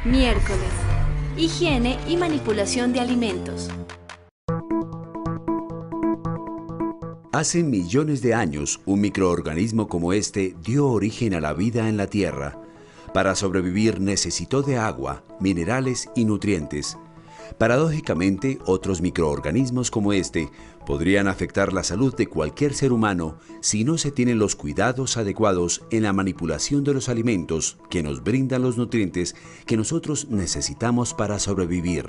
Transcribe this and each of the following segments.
Miércoles. Higiene y manipulación de alimentos. Hace millones de años, un microorganismo como este dio origen a la vida en la Tierra. Para sobrevivir necesitó de agua, minerales y nutrientes. Paradójicamente, otros microorganismos como este podrían afectar la salud de cualquier ser humano si no se tienen los cuidados adecuados en la manipulación de los alimentos que nos brindan los nutrientes que nosotros necesitamos para sobrevivir.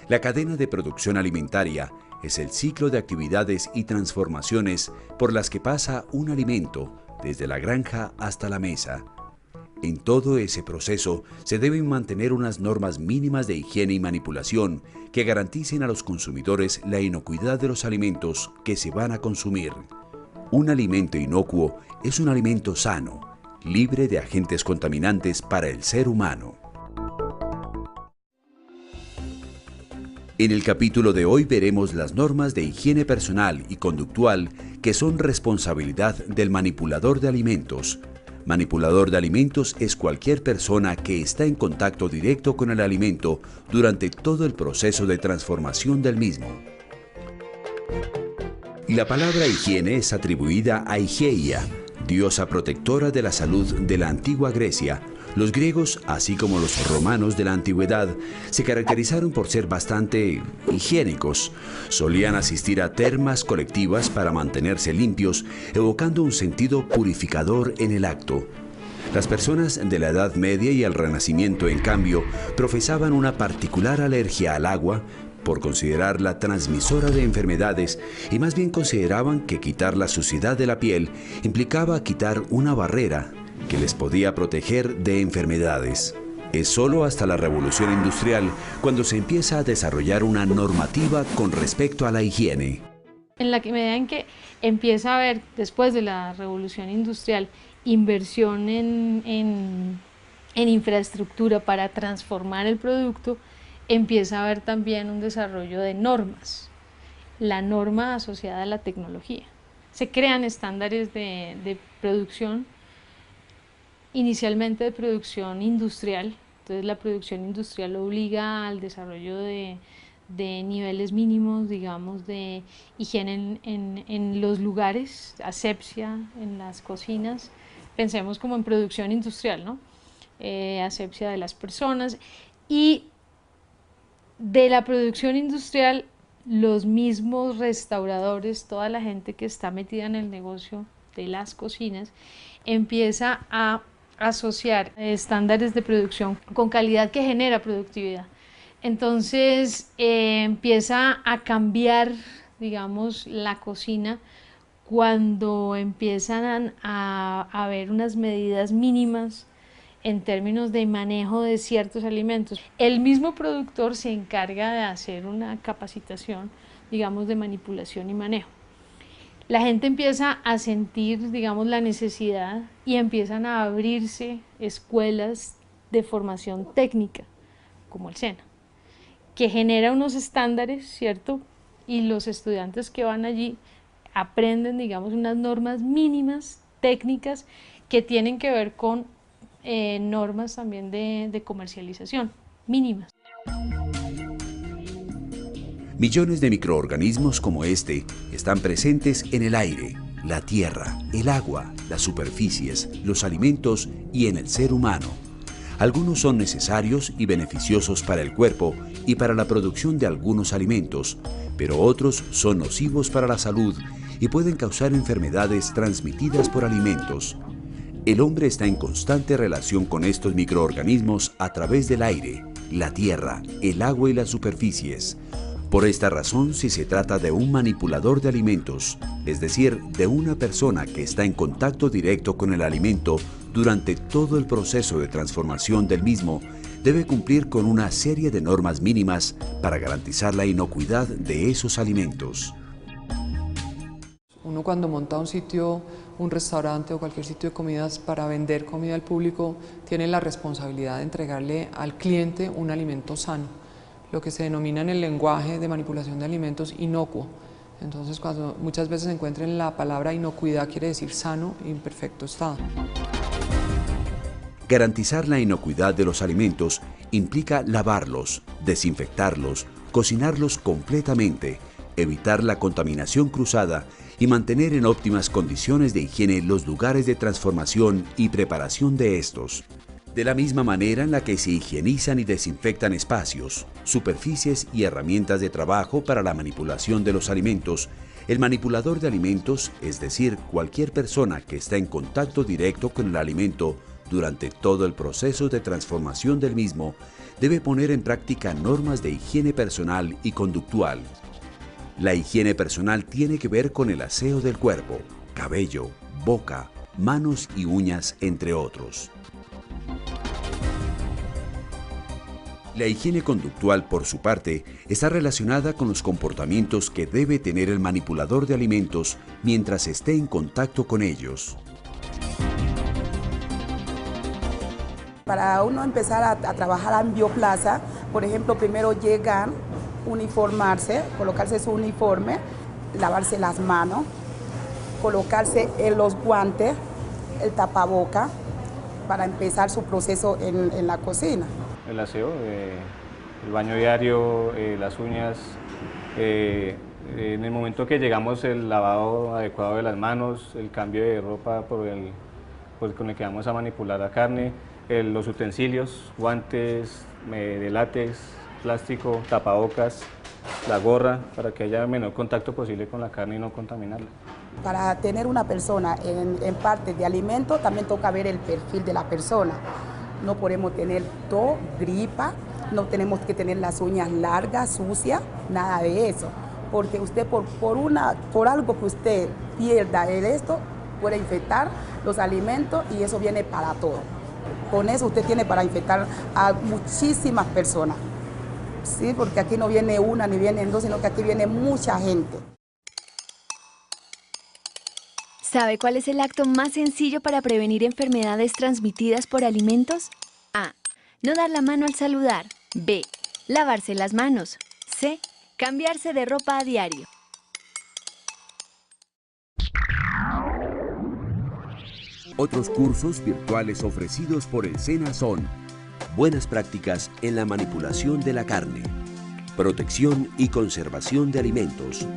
La cadena de producción alimentaria es el ciclo de actividades y transformaciones por las que pasa un alimento desde la granja hasta la mesa. En todo ese proceso se deben mantener unas normas mínimas de higiene y manipulación que garanticen a los consumidores la inocuidad de los alimentos que se van a consumir. Un alimento inocuo es un alimento sano, libre de agentes contaminantes para el ser humano. En el capítulo de hoy veremos las normas de higiene personal y conductual que son responsabilidad del manipulador de alimentos. Manipulador de alimentos es cualquier persona que está en contacto directo con el alimento durante todo el proceso de transformación del mismo. La palabra higiene es atribuida a Higeia, diosa protectora de la salud de la antigua Grecia. Los griegos, así como los romanos de la antigüedad, se caracterizaron por ser bastante higiénicos. Solían asistir a termas colectivas para mantenerse limpios, evocando un sentido purificador en el acto. Las personas de la Edad Media y el Renacimiento, en cambio, profesaban una particular alergia al agua, por considerarla transmisora de enfermedades, y más bien consideraban que quitar la suciedad de la piel implicaba quitar una barrera que les podía proteger de enfermedades. Es solo hasta la Revolución Industrial cuando se empieza a desarrollar una normativa con respecto a la higiene. En la medida en que empieza a haber, después de la Revolución Industrial, inversión en infraestructura para transformar el producto, empieza a haber también un desarrollo de normas, la norma asociada a la tecnología. Se crean estándares de producción, inicialmente de producción industrial. Entonces la producción industrial obliga al desarrollo de niveles mínimos, digamos, de higiene en los lugares, asepsia en las cocinas. Pensemos como en producción industrial, ¿no? Asepsia de las personas. Y de la producción industrial, los mismos restauradores, toda la gente que está metida en el negocio de las cocinas, empieza a asociar estándares de producción con calidad que genera productividad. Entonces empieza a cambiar, digamos, la cocina cuando empiezan a haber unas medidas mínimas en términos de manejo de ciertos alimentos. El mismo productor se encarga de hacer una capacitación, digamos, de manipulación y manejo. La gente empieza a sentir, digamos, la necesidad y empiezan a abrirse escuelas de formación técnica, como el SENA, que genera unos estándares, ¿cierto? Y los estudiantes que van allí aprenden, digamos, unas normas mínimas técnicas que tienen que ver con normas también de comercialización, mínimas. Millones de microorganismos como este están presentes en el aire, la tierra, el agua, las superficies, los alimentos y en el ser humano. Algunos son necesarios y beneficiosos para el cuerpo y para la producción de algunos alimentos, pero otros son nocivos para la salud y pueden causar enfermedades transmitidas por alimentos. El hombre está en constante relación con estos microorganismos a través del aire, la tierra, el agua y las superficies. Por esta razón, si se trata de un manipulador de alimentos, es decir, de una persona que está en contacto directo con el alimento durante todo el proceso de transformación del mismo, debe cumplir con una serie de normas mínimas para garantizar la inocuidad de esos alimentos. Uno cuando monta un sitio, un restaurante o cualquier sitio de comidas para vender comida al público, tiene la responsabilidad de entregarle al cliente un alimento sano, lo que se denomina en el lenguaje de manipulación de alimentos inocuo. Entonces, cuando muchas veces se encuentra en la palabra inocuidad, quiere decir sano y en perfecto estado. Garantizar la inocuidad de los alimentos implica lavarlos, desinfectarlos, cocinarlos completamente, evitar la contaminación cruzada y mantener en óptimas condiciones de higiene los lugares de transformación y preparación de estos. De la misma manera en la que se higienizan y desinfectan espacios, superficies y herramientas de trabajo para la manipulación de los alimentos, el manipulador de alimentos, es decir, cualquier persona que está en contacto directo con el alimento durante todo el proceso de transformación del mismo, debe poner en práctica normas de higiene personal y conductual. La higiene personal tiene que ver con el aseo del cuerpo, cabello, boca, manos y uñas, entre otros. La higiene conductual, por su parte, está relacionada con los comportamientos que debe tener el manipulador de alimentos mientras esté en contacto con ellos. Para uno empezar a trabajar en bioplaza, por ejemplo, primero llegan, uniformarse, colocarse su uniforme, lavarse las manos, colocarse los guantes, el tapaboca, para empezar su proceso en la cocina. El aseo, el baño diario, las uñas, en el momento que llegamos el lavado adecuado de las manos, el cambio de ropa con el que vamos a manipular la carne, los utensilios, guantes de látex, plástico, tapabocas, la gorra, para que haya el menor contacto posible con la carne y no contaminarla. Para tener una persona en parte de alimento, también toca ver el perfil de la persona. No podemos tener tos, gripa, no tenemos que tener las uñas largas, sucias, nada de eso. Porque usted por algo que usted pierda esto, puede infectar los alimentos y eso viene para todo. Con eso usted tiene para infectar a muchísimas personas. Sí, porque aquí no viene una ni vienen dos, sino que aquí viene mucha gente. ¿Sabe cuál es el acto más sencillo para prevenir enfermedades transmitidas por alimentos? A. No dar la mano al saludar. B. Lavarse las manos. C. Cambiarse de ropa a diario. Otros cursos virtuales ofrecidos por el SENA son: Buenas prácticas en la manipulación de la carne, Protección y conservación de alimentos.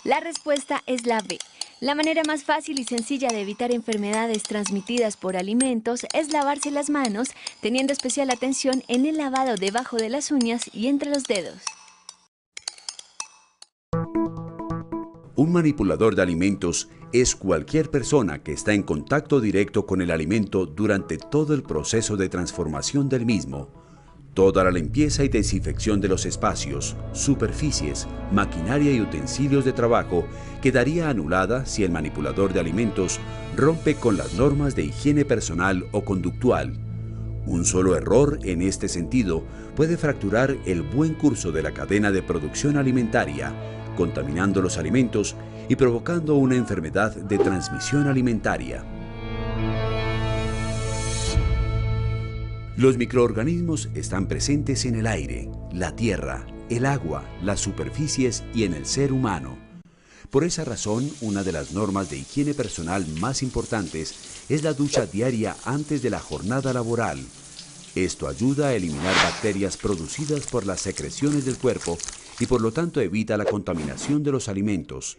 La respuesta es la B. La manera más fácil y sencilla de evitar enfermedades transmitidas por alimentos es lavarse las manos, teniendo especial atención en el lavado debajo de las uñas y entre los dedos. Un manipulador de alimentos es cualquier persona que está en contacto directo con el alimento durante todo el proceso de transformación del mismo. Toda la limpieza y desinfección de los espacios, superficies, maquinaria y utensilios de trabajo quedaría anulada si el manipulador de alimentos rompe con las normas de higiene personal o conductual. Un solo error en este sentido puede fracturar el buen curso de la cadena de producción alimentaria, contaminando los alimentos y provocando una enfermedad de transmisión alimentaria. Los microorganismos están presentes en el aire, la tierra, el agua, las superficies y en el ser humano. Por esa razón, una de las normas de higiene personal más importantes es la ducha diaria antes de la jornada laboral. Esto ayuda a eliminar bacterias producidas por las secreciones del cuerpo y por lo tanto evita la contaminación de los alimentos.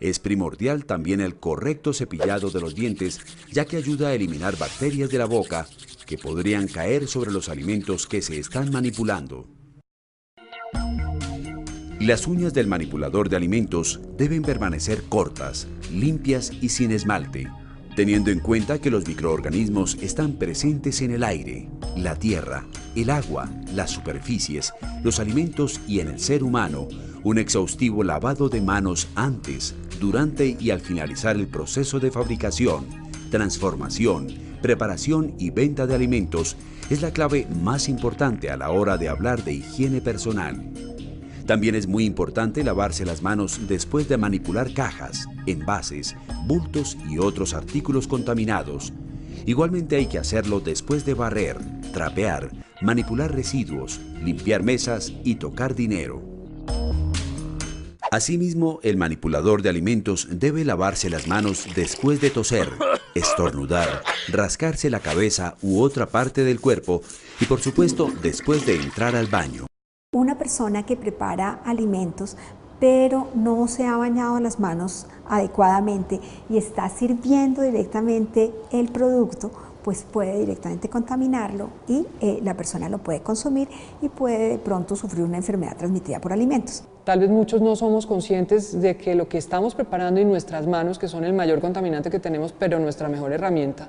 Es primordial también el correcto cepillado de los dientes, ya que ayuda a eliminar bacterias de la boca que podrían caer sobre los alimentos que se están manipulando. Las uñas del manipulador de alimentos deben permanecer cortas, limpias y sin esmalte, teniendo en cuenta que los microorganismos están presentes en el aire, la tierra, el agua, las superficies, los alimentos y en el ser humano. Un exhaustivo lavado de manos antes, durante y al finalizar el proceso de fabricación, transformación, preparación y venta de alimentos es la clave más importante a la hora de hablar de higiene personal. También es muy importante lavarse las manos después de manipular cajas, envases, bultos y otros artículos contaminados. Igualmente hay que hacerlo después de barrer, trapear, manipular residuos, limpiar mesas y tocar dinero. Asimismo, el manipulador de alimentos debe lavarse las manos después de toser, estornudar, rascarse la cabeza u otra parte del cuerpo y, por supuesto, después de entrar al baño. Una persona que prepara alimentos pero no se ha bañado las manos adecuadamente y está sirviendo directamente el producto, pues puede directamente contaminarlo y la persona lo puede consumir y puede de pronto sufrir una enfermedad transmitida por alimentos. Tal vez muchos no somos conscientes de que lo que estamos preparando en nuestras manos, que son el mayor contaminante que tenemos, pero nuestra mejor herramienta,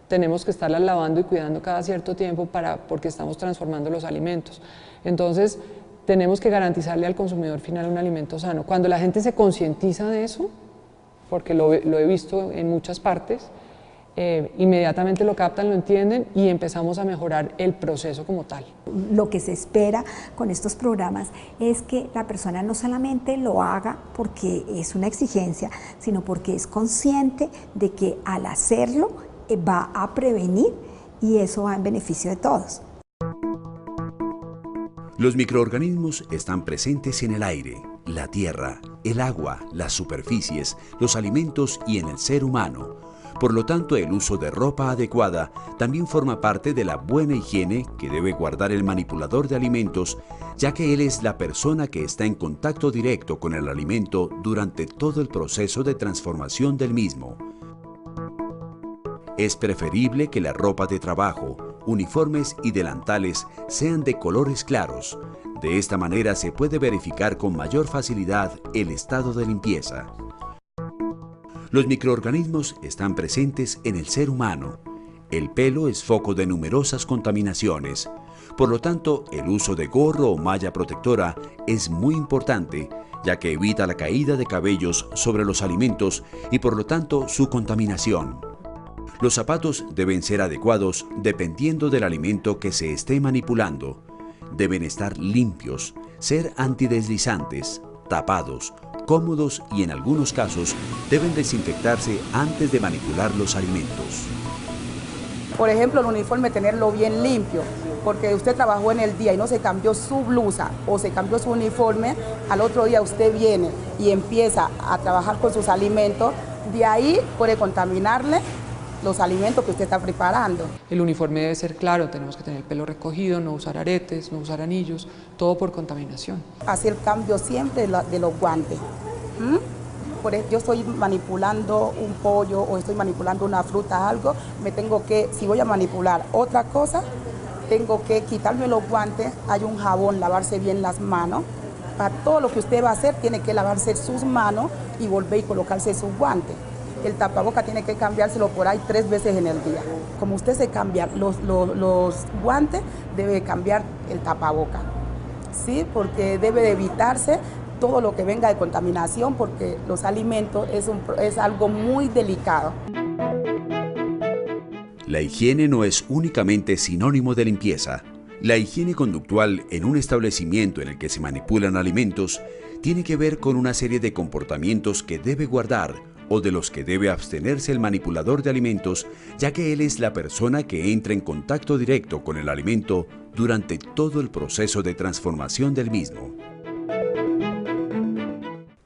tenemos que estarlas lavando y cuidando cada cierto tiempo porque estamos transformando los alimentos. Entonces, tenemos que garantizarle al consumidor final un alimento sano. Cuando la gente se concientiza de eso, porque lo he visto en muchas partes, inmediatamente lo captan, lo entienden y empezamos a mejorar el proceso como tal. Lo que se espera con estos programas es que la persona no solamente lo haga porque es una exigencia, sino porque es consciente de que al hacerlo va a prevenir y eso va en beneficio de todos. Los microorganismos están presentes en el aire, la tierra, el agua, las superficies, los alimentos y en el ser humano. Por lo tanto, el uso de ropa adecuada también forma parte de la buena higiene que debe guardar el manipulador de alimentos, ya que él es la persona que está en contacto directo con el alimento durante todo el proceso de transformación del mismo. Es preferible que la ropa de trabajo, uniformes y delantales sean de colores claros. De esta manera se puede verificar con mayor facilidad el estado de limpieza. Los microorganismos están presentes en el ser humano. El pelo es foco de numerosas contaminaciones. Por lo tanto, el uso de gorro o malla protectora es muy importante, ya que evita la caída de cabellos sobre los alimentos y por lo tanto su contaminación. Los zapatos deben ser adecuados dependiendo del alimento que se esté manipulando. Deben estar limpios, ser antideslizantes, tapados, cómodos y en algunos casos deben desinfectarse antes de manipular los alimentos. Por ejemplo, el uniforme tenerlo bien limpio, porque usted trabajó en el día y no se cambió su blusa o se cambió su uniforme, al otro día usted viene y empieza a trabajar con sus alimentos, de ahí puede contaminarle los alimentos que usted está preparando. El uniforme debe ser claro, tenemos que tener el pelo recogido, no usar aretes, no usar anillos, todo por contaminación. Hacer cambio siempre de los guantes. Por ejemplo, yo estoy manipulando un pollo o estoy manipulando una fruta, algo, si voy a manipular otra cosa, tengo que quitarme los guantes, hay un jabón, lavarse bien las manos. Para todo lo que usted va a hacer, tiene que lavarse sus manos y volver y colocarse sus guantes. El tapaboca tiene que cambiárselo por ahí 3 veces en el día. Como usted se cambia los guantes, debe cambiar el tapaboca, ¿sí? Porque debe de evitarse todo lo que venga de contaminación, porque los alimentos es algo muy delicado. La higiene no es únicamente sinónimo de limpieza. La higiene conductual en un establecimiento en el que se manipulan alimentos tiene que ver con una serie de comportamientos que debe guardar o de los que debe abstenerse el manipulador de alimentos, ya que él es la persona que entra en contacto directo con el alimento durante todo el proceso de transformación del mismo.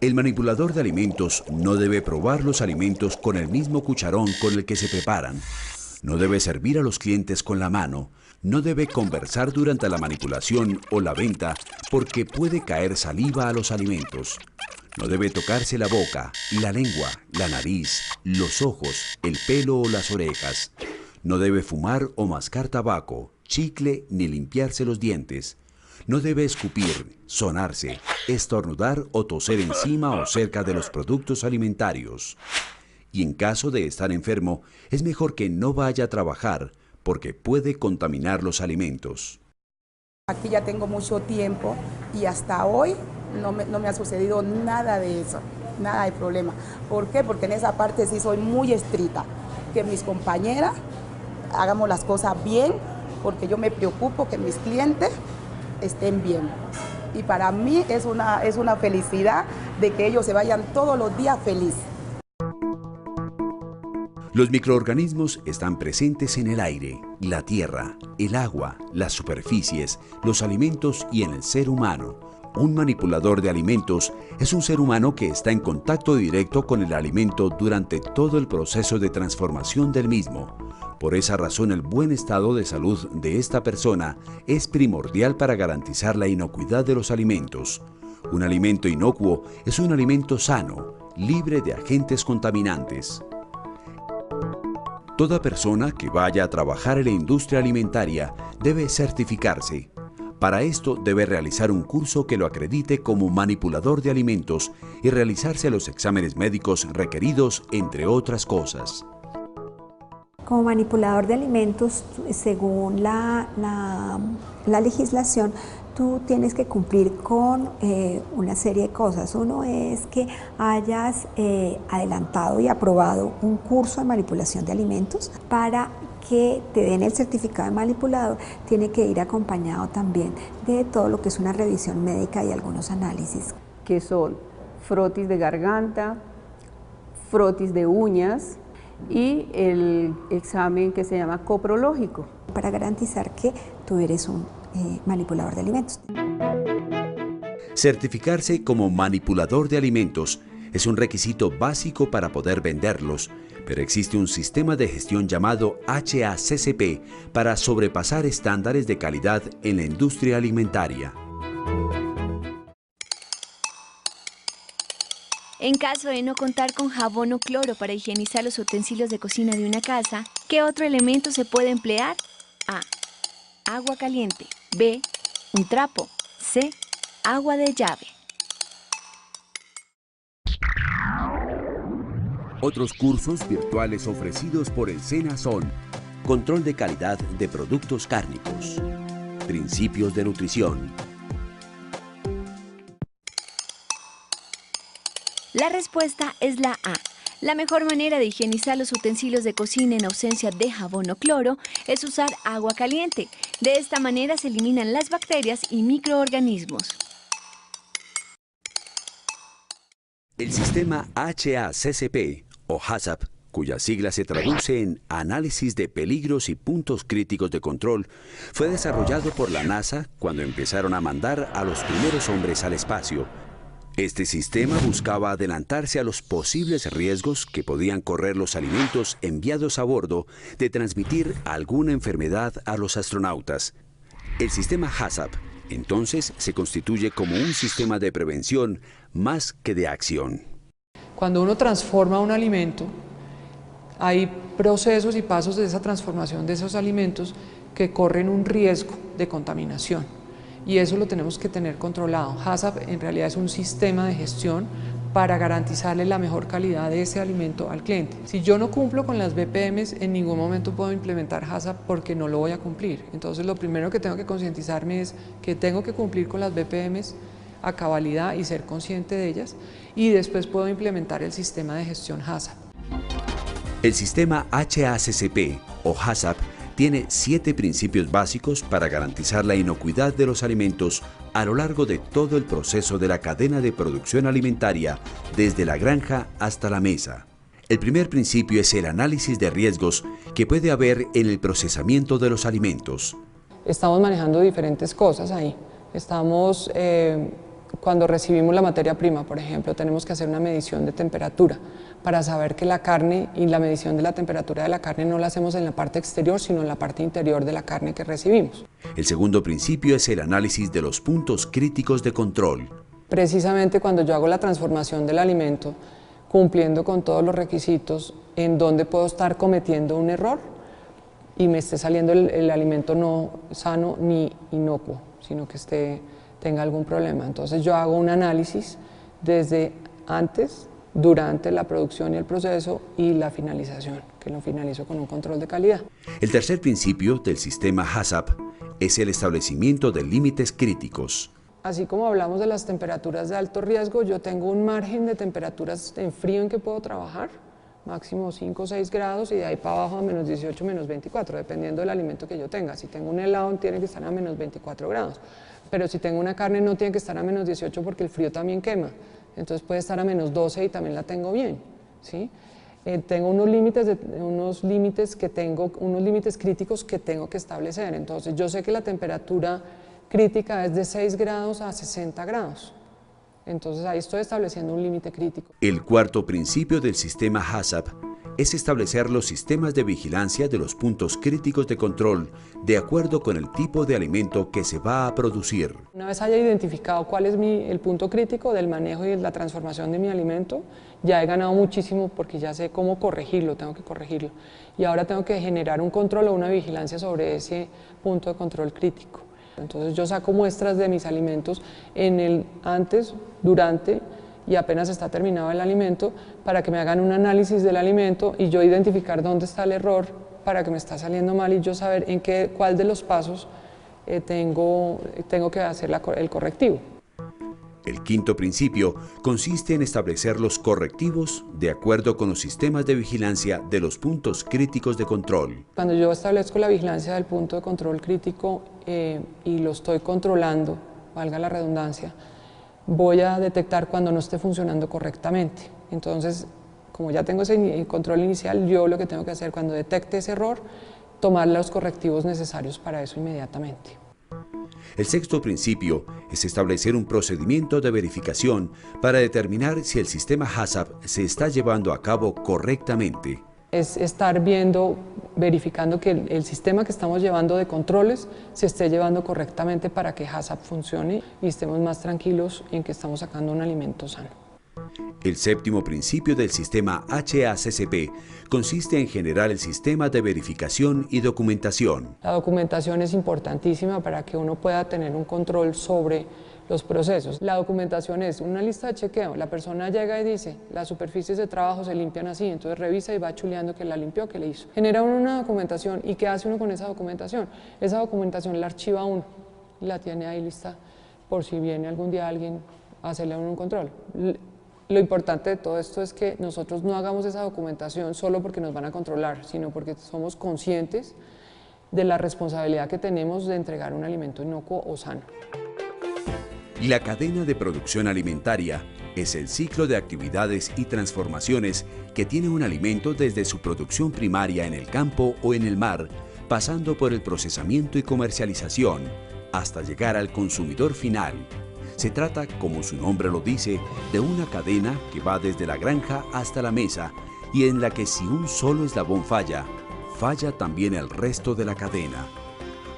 El manipulador de alimentos no debe probar los alimentos con el mismo cucharón con el que se preparan. No debe servir a los clientes con la mano. No debe conversar durante la manipulación o la venta porque puede caer saliva a los alimentos. No debe tocarse la boca, la lengua, la nariz, los ojos, el pelo o las orejas. No debe fumar o mascar tabaco, chicle ni limpiarse los dientes. No debe escupir, sonarse, estornudar o toser encima o cerca de los productos alimentarios. Y en caso de estar enfermo, es mejor que no vaya a trabajar porque puede contaminar los alimentos. Aquí ya tengo mucho tiempo y hasta hoy no me ha sucedido nada de eso, nada de problema. ¿Por qué? Porque en esa parte sí soy muy estricta, que mis compañeras hagamos las cosas bien, porque yo me preocupo que mis clientes estén bien. Y para mí es una felicidad de que ellos se vayan todos los días felices. Los microorganismos están presentes en el aire, la tierra, el agua, las superficies, los alimentos y en el ser humano. Un manipulador de alimentos es un ser humano que está en contacto directo con el alimento durante todo el proceso de transformación del mismo. Por esa razón, el buen estado de salud de esta persona es primordial para garantizar la inocuidad de los alimentos. Un alimento inocuo es un alimento sano, libre de agentes contaminantes. Toda persona que vaya a trabajar en la industria alimentaria debe certificarse. Para esto debe realizar un curso que lo acredite como manipulador de alimentos y realizarse los exámenes médicos requeridos, entre otras cosas. Como manipulador de alimentos, según la legislación, tú tienes que cumplir con una serie de cosas. Uno es que hayas adelantado y aprobado un curso de manipulación de alimentos. Para que te den el certificado de manipulador, tiene que ir acompañado también de todo lo que es una revisión médica y algunos análisis. Que son frotis de garganta, frotis de uñas y el examen que se llama coprológico. Para garantizar que tú eres un manipulador de alimentos. Certificarse como manipulador de alimentos es un requisito básico para poder venderlos, pero existe un sistema de gestión llamado HACCP para sobrepasar estándares de calidad en la industria alimentaria. En caso de no contar con jabón o cloro para higienizar los utensilios de cocina de una casa, ¿qué otro elemento se puede emplear? A. Agua caliente. B. Un trapo. C. Agua de llave. Otros cursos virtuales ofrecidos por el SENA son Control de calidad de productos cárnicos, Principios de nutrición. La respuesta es la A. La mejor manera de higienizar los utensilios de cocina en ausencia de jabón o cloro es usar agua caliente. De esta manera se eliminan las bacterias y microorganismos. El sistema HACCP o HACCP, cuya sigla se traduce en Análisis de Peligros y Puntos Críticos de Control, fue desarrollado por la NASA cuando empezaron a mandar a los primeros hombres al espacio. Este sistema buscaba adelantarse a los posibles riesgos que podían correr los alimentos enviados a bordo de transmitir alguna enfermedad a los astronautas. El sistema HACCP, entonces, se constituye como un sistema de prevención más que de acción. Cuando uno transforma un alimento, hay procesos y pasos de esa transformación de esos alimentos que corren un riesgo de contaminación. Y eso lo tenemos que tener controlado. HACCP en realidad es un sistema de gestión para garantizarle la mejor calidad de ese alimento al cliente. Si yo no cumplo con las BPMs, en ningún momento puedo implementar HACCP porque no lo voy a cumplir. Entonces lo primero que tengo que concientizarme es que tengo que cumplir con las BPMs a cabalidad y ser consciente de ellas, y después puedo implementar el sistema de gestión HACCP. El sistema HACCP o HACCP tiene 7 principios básicos para garantizar la inocuidad de los alimentos a lo largo de todo el proceso de la cadena de producción alimentaria, desde la granja hasta la mesa. El primer principio es el análisis de riesgos que puede haber en el procesamiento de los alimentos. Estamos manejando diferentes cosas ahí. Cuando recibimos la materia prima, por ejemplo, tenemos que hacer una medición de temperatura para saber que la carne, y la medición de la temperatura de la carne no la hacemos en la parte exterior, sino en la parte interior de la carne que recibimos. El segundo principio es el análisis de los puntos críticos de control. Precisamente cuando yo hago la transformación del alimento, cumpliendo con todos los requisitos, en donde puedo estar cometiendo un error y me esté saliendo el alimento no sano ni inocuo, sino que tenga algún problema. Entonces yo hago un análisis desde antes, durante la producción y el proceso y la finalización, que lo finalizo con un control de calidad. El tercer principio del sistema HACCP es el establecimiento de límites críticos. Así como hablamos de las temperaturas de alto riesgo, yo tengo un margen de temperaturas en frío en que puedo trabajar, máximo 5 o 6 grados, y de ahí para abajo a menos 18, menos 24, dependiendo del alimento que yo tenga. Si tengo un helado, tiene que estar a menos 24 grados. Pero si tengo una carne, no tiene que estar a menos 18 porque el frío también quema. Entonces puede estar a menos 12 y también la tengo bien, ¿sí? Tengo unos límites críticos que tengo que establecer. Entonces yo sé que la temperatura crítica es de 6 grados a 60 grados. Entonces ahí estoy estableciendo un límite crítico. El cuarto principio del sistema HACCP es establecer los sistemas de vigilancia de los puntos críticos de control de acuerdo con el tipo de alimento que se va a producir. Una vez haya identificado cuál es el punto crítico del manejo y de la transformación de mi alimento, ya he ganado muchísimo porque ya sé cómo corregirlo, tengo que corregirlo. Y ahora tengo que generar un control o una vigilancia sobre ese punto de control crítico. Entonces yo saco muestras de mis alimentos en el antes, durante y apenas está terminado el alimento para que me hagan un análisis del alimento y yo identificar dónde está el error para que me está saliendo mal y yo saber cuál de los pasos tengo que hacer el correctivo. El quinto principio consiste en establecer los correctivos de acuerdo con los sistemas de vigilancia de los puntos críticos de control. Cuando yo establezco la vigilancia del punto de control crítico y lo estoy controlando, valga la redundancia, voy a detectar cuando no esté funcionando correctamente. Entonces, como ya tengo ese control inicial, yo lo que tengo que hacer cuando detecte ese error, tomar los correctivos necesarios para eso inmediatamente. El sexto principio es establecer un procedimiento de verificación para determinar si el sistema HACCP se está llevando a cabo correctamente. Es estar verificando que el sistema que estamos llevando de controles se esté llevando correctamente para que HACCP funcione y estemos más tranquilos en que estamos sacando un alimento sano. El séptimo principio del sistema HACCP consiste en generar el sistema de verificación y documentación. La documentación es importantísima para que uno pueda tener un control sobre los procesos. La documentación es una lista de chequeo. La persona llega y dice, las superficies de trabajo se limpian así, entonces revisa y va chuleando que la limpió, que le hizo. Genera uno una documentación y ¿qué hace uno con esa documentación? Esa documentación la archiva uno y la tiene ahí lista por si viene algún día alguien a hacerle a uno un control. Lo importante de todo esto es que nosotros no hagamos esa documentación solo porque nos van a controlar, sino porque somos conscientes de la responsabilidad que tenemos de entregar un alimento inocuo o sano. La cadena de producción alimentaria es el ciclo de actividades y transformaciones que tiene un alimento desde su producción primaria en el campo o en el mar, pasando por el procesamiento y comercialización, hasta llegar al consumidor final. Se trata, como su nombre lo dice, de una cadena que va desde la granja hasta la mesa y en la que si un solo eslabón falla, falla también el resto de la cadena.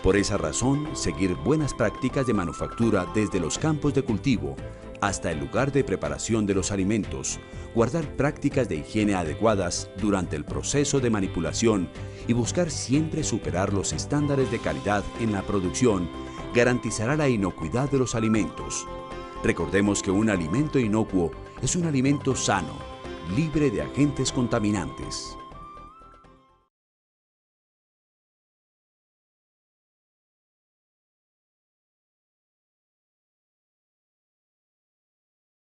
Por esa razón, seguir buenas prácticas de manufactura desde los campos de cultivo hasta el lugar de preparación de los alimentos, guardar prácticas de higiene adecuadas durante el proceso de manipulación y buscar siempre superar los estándares de calidad en la producción garantizará la inocuidad de los alimentos. Recordemos que un alimento inocuo es un alimento sano, libre de agentes contaminantes.